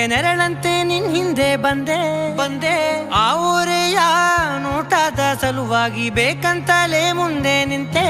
ನೆರಳಂತೆ ನಿನ್ ಹಿಂದೆ ಬಂದೆ ಆ ಊರೆಯ ನೋಟದ ಸಲುವಾಗಿ ಬೇಕಂತಲೇ ಮುಂದೆ ನಿಂತೆ